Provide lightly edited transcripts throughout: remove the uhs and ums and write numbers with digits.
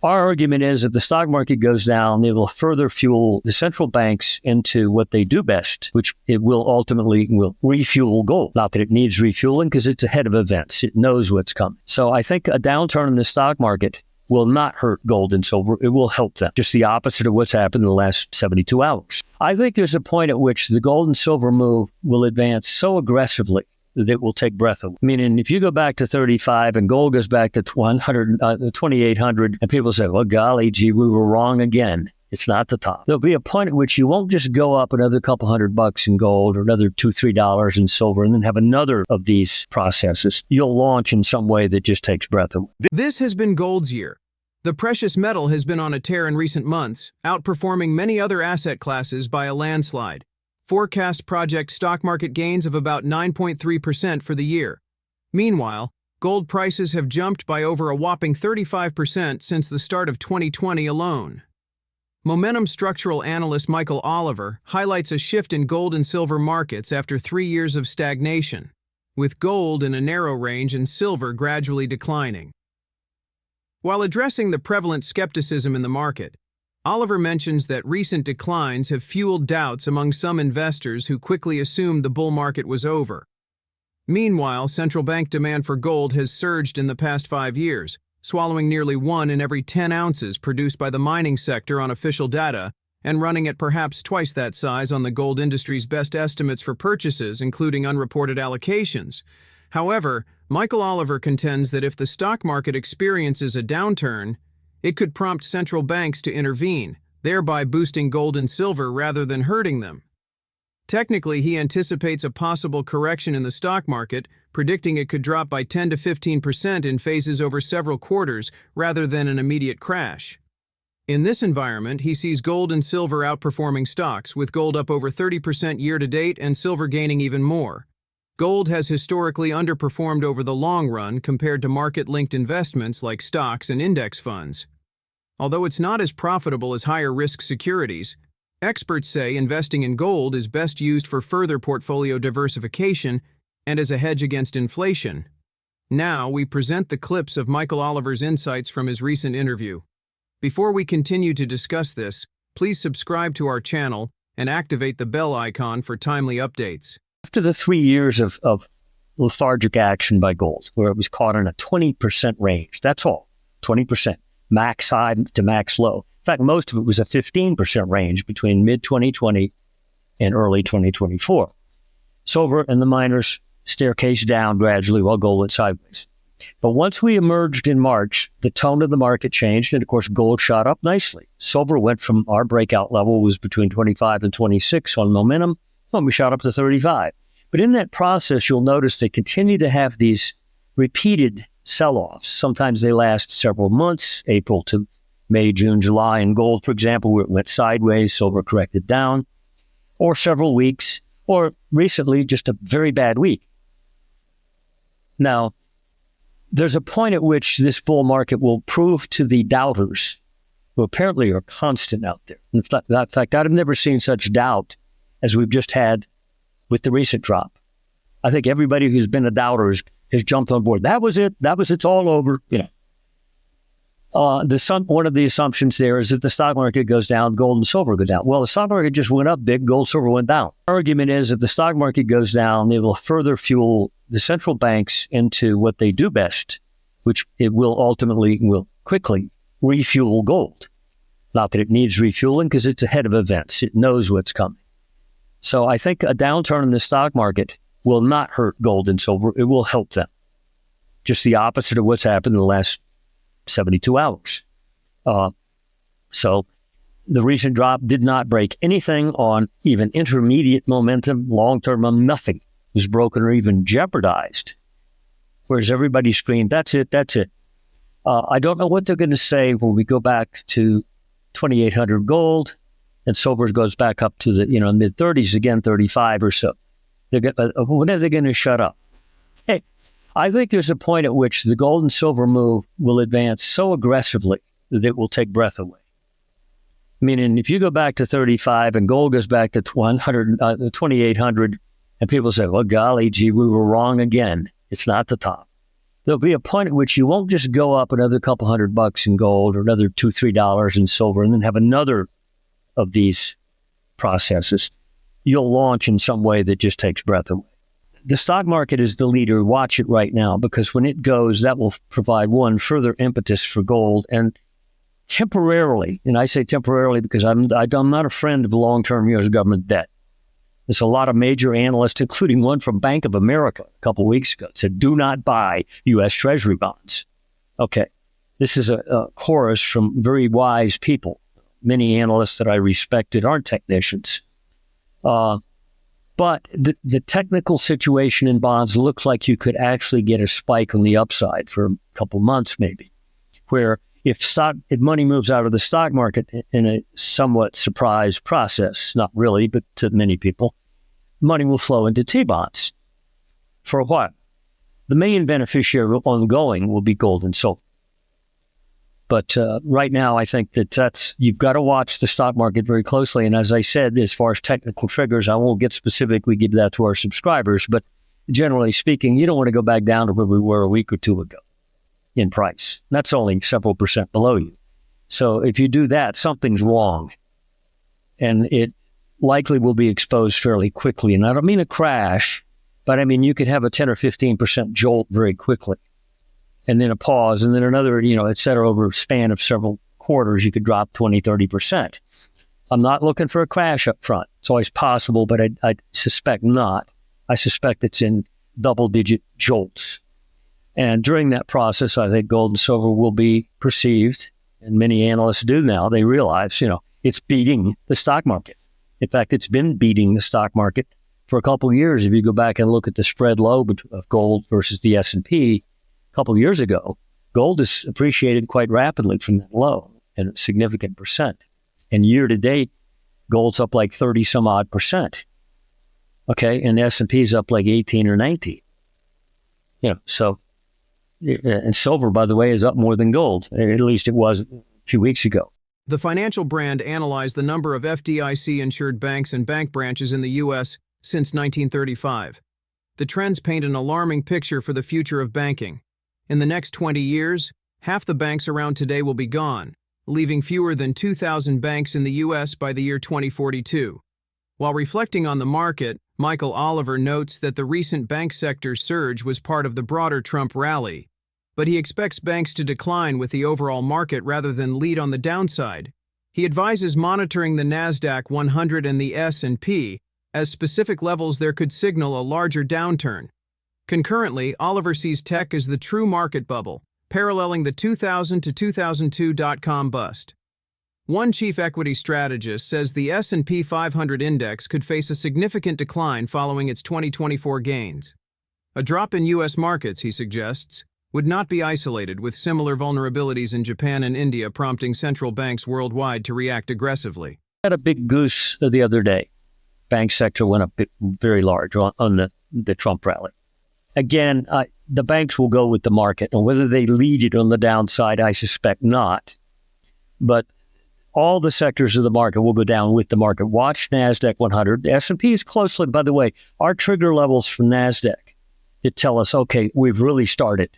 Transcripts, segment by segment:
Our argument is if the stock market goes down, it will further fuel the central banks into what they do best, which it will ultimately refuel gold. Not that it needs refueling because it's ahead of events. It knows what's coming. So I think a downturn in the stock market will not hurt gold and silver. It will help them. Just the opposite of what's happened in the last 72 hours. I think there's a point at which the gold and silver move will advance so aggressively that will take breath away. Meaning, if you go back to 35 and gold goes back to 2,800, and people say, well, golly gee, we were wrong again. It's not the top. There'll be a point at which you won't just go up another couple $100 in gold or another $2, $3 in silver and then have another of these processes. You'll launch in some way that just takes breath away. This has been gold's year. The precious metal has been on a tear in recent months, outperforming many other asset classes by a landslide. Forecasts project stock market gains of about 9.3% for the year. Meanwhile, gold prices have jumped by over a whopping 35% since the start of 2020 alone. Momentum structural analyst Michael Oliver highlights a shift in gold and silver markets after 3 years of stagnation, with gold in a narrow range and silver gradually declining. While addressing the prevalent skepticism in the market, Oliver mentions that recent declines have fueled doubts among some investors who quickly assumed the bull market was over. Meanwhile, central bank demand for gold has surged in the past 5 years, swallowing nearly 1 in every 10 ounces produced by the mining sector on official data, and running at perhaps twice that size on the gold industry's best estimates for purchases, including unreported allocations. However, Michael Oliver contends that if the stock market experiences a downturn, it could prompt central banks to intervene, thereby boosting gold and silver rather than hurting them. Technically, he anticipates a possible correction in the stock market, predicting it could drop by 10 to 15% in phases over several quarters rather than an immediate crash. In this environment, he sees gold and silver outperforming stocks, with gold up over 30% year-to-date and silver gaining even more. Gold has historically underperformed over the long run compared to market-linked investments like stocks and index funds. Although it's not as profitable as higher-risk securities, experts say investing in gold is best used for further portfolio diversification and as a hedge against inflation. Now, we present the clips of Michael Oliver's insights from his recent interview. Before we continue to discuss this, please subscribe to our channel and activate the bell icon for timely updates. After the 3 years of lethargic action by gold, where it was caught in a 20% range, that's all, 20%, max high to max low. In fact, most of it was a 15% range between mid-2020 and early 2024. Silver and the miners staircase down gradually while gold went sideways. But once we emerged in March, the tone of the market changed, and of course, gold shot up nicely. Silver went from our breakout level was between 25 and 26 on momentum, and we shot up to 35. But in that process, you'll notice they continue to have these repeated sell-offs. Sometimes they last several months, April to May, June, July. In gold, for example, where it went sideways, silver corrected down, or several weeks, or recently just a very bad week. Now, there's a point at which this bull market will prove to the doubters, who apparently are constant out there. In fact, I've never seen such doubt as we've just had with the recent drop. I think everybody who's been a doubter has jumped on board. That was it. It's all over. One of the assumptions there is that the stock market goes down, gold and silver go down. Well, the stock market just went up big, gold, silver went down. Our argument is if the stock market goes down, it will further fuel the central banks into what they do best, which it will quickly refuel gold. Not that it needs refueling because it's ahead of events. It knows what's coming. So I think a downturn in the stock market will not hurt gold and silver. It will help them. Just the opposite of what's happened in the last 72 hours. So the recent drop did not break anything on even intermediate momentum, long-term momentum, nothing was broken or even jeopardized. Whereas everybody screamed, that's it. I don't know what they're going to say when we go back to 2,800 gold and silver goes back up to the mid-30s again, 35 or so. When are they going to shut up? Hey, I think there's a point at which the gold and silver move will advance so aggressively that it will take breath away. Meaning, if you go back to 35 and gold goes back to 2,800, and people say, well, golly gee, we were wrong again. It's not the top. there'll be a point at which you won't just go up another couple $100 in gold or another $2-3 in silver and then have another of these processes. You'll launch in some way that just takes breath away. The stock market is the leader. Watch it right now, because when it goes, that will provide one further impetus for gold. And temporarily, and I say temporarily because I'm not a friend of long-term U.S. government debt. There's a lot of major analysts, including one from Bank of America a couple of weeks ago, said, do not buy U.S. Treasury bonds. Okay, this is a chorus from very wise people. Many analysts that I respected aren't technicians. But the technical situation in bonds looks like you could actually get a spike on the upside for a couple months maybe, where if money moves out of the stock market in a somewhat surprise process, not really, but to many people, money will flow into T-bonds for a while. The main beneficiary ongoing will be gold and silver. But right now, I think you've got to watch the stock market very closely. And as I said, as far as technical triggers, I won't get specific. We give that to our subscribers. But generally speaking, you don't want to go back down to where we were a week or two ago in price. That's only several percent below you. So if you do that, something's wrong. And it likely will be exposed fairly quickly. And I don't mean a crash, but I mean you could have a 10 or 15% jolt very quickly. And then a pause, and then another, et cetera, over a span of several quarters, you could drop 20, 30%. I'm not looking for a crash up front. It's always possible, but I suspect not. I suspect it's in double-digit jolts. And during that process, I think gold and silver will be perceived, and many analysts do now. They realize, it's beating the stock market. In fact, it's been beating the stock market for a couple of years. If you go back and look at the spread low of gold versus the S&P, a couple of years ago, gold has appreciated quite rapidly from that low, and a significant percent. And year to date, gold's up like 30 some odd percent. Okay, and the S&P is up like 18 or 19. So, and silver, by the way, is up more than gold. At least it was a few weeks ago. The financial brand analyzed the number of FDIC-insured banks and bank branches in the U.S. since 1935. The trends paint an alarming picture for the future of banking. In the next 20 years, half the banks around today will be gone, leaving fewer than 2,000 banks in the U.S. by the year 2042. While reflecting on the market, Michael Oliver notes that the recent bank sector surge was part of the broader Trump rally, but he expects banks to decline with the overall market rather than lead on the downside. He advises monitoring the NASDAQ 100 and the S&P, as specific levels there could signal a larger downturn. Concurrently, Oliver sees tech as the true market bubble, paralleling the 2000 to 2002 dot-com bust. One chief equity strategist says the S&P 500 index could face a significant decline following its 2024 gains. A drop in U.S. markets, he suggests, would not be isolated, with similar vulnerabilities in Japan and India prompting central banks worldwide to react aggressively. I had a big goose the other day. Bank sector went up very large on the Trump rally. Again, the banks will go with the market, and whether they lead it on the downside, I suspect not. But all the sectors of the market will go down with the market. Watch NASDAQ 100. The S&P is closely, by the way, our trigger levels for NASDAQ that tell us, okay, we've really started.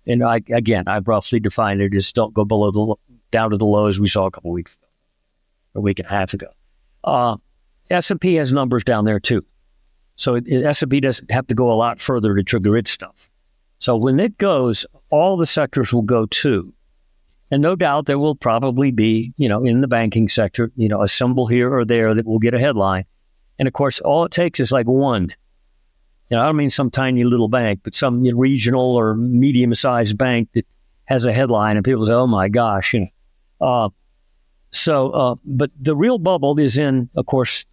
And I've roughly defined it as don't go down to the lows we saw a couple weeks ago, a week and a half ago. S&P has numbers down there too. So S&P doesn't have to go a lot further to trigger its stuff. So when it goes, all the sectors will go too. And no doubt there will probably be, in the banking sector, a symbol here or there that will get a headline. And of course, all it takes is like one. I don't mean some tiny little bank, but some regional or medium-sized bank that has a headline and people say, oh my gosh, but the real bubble is in, of course,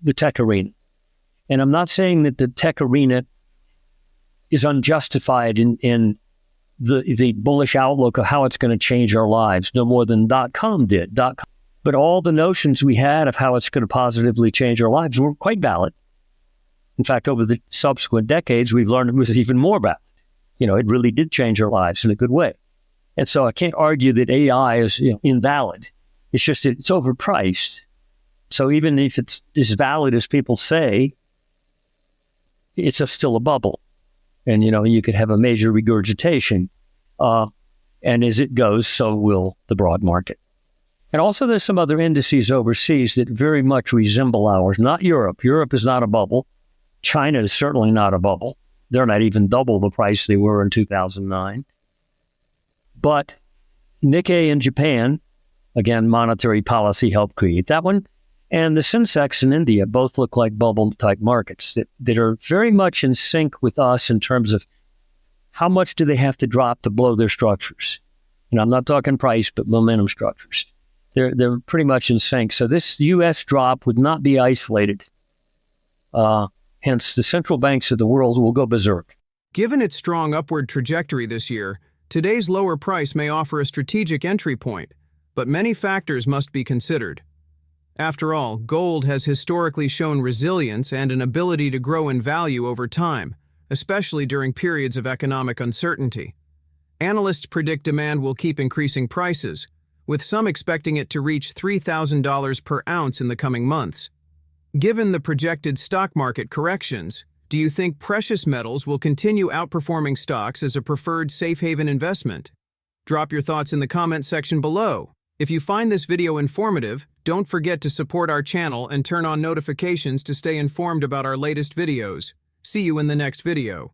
the tech arena. And I'm not saying that the tech arena is unjustified in the bullish outlook of how it's going to change our lives, no more than .com did. But all the notions we had of how it's going to positively change our lives were quite valid. In fact, over the subsequent decades, we've learned it was even more valid. It really did change our lives in a good way. And so I can't argue that AI is invalid. It's just that it's overpriced. So even if it's as valid as people say, it's still a bubble. And, you could have a major regurgitation. And as it goes, so will the broad market. And also there's some other indices overseas that very much resemble ours, not Europe. Europe is not a bubble. China is certainly not a bubble. They're not even double the price they were in 2009. But Nikkei in Japan, again, monetary policy helped create that one. And the Sensex in India both look like bubble-type markets that are very much in sync with us in terms of how much do they have to drop to blow their structures. And I'm not talking price, but momentum structures. They're pretty much in sync. So this U.S. drop would not be isolated. Hence, the central banks of the world will go berserk. Given its strong upward trajectory this year, today's lower price may offer a strategic entry point, but many factors must be considered. After all, gold has historically shown resilience and an ability to grow in value over time, especially during periods of economic uncertainty. Analysts predict demand will keep increasing prices, with some expecting it to reach $3,000 per ounce in the coming months. Given the projected stock market corrections, do you think precious metals will continue outperforming stocks as a preferred safe haven investment? Drop your thoughts in the comment section below. If you find this video informative, don't forget to support our channel and turn on notifications to stay informed about our latest videos. See you in the next video.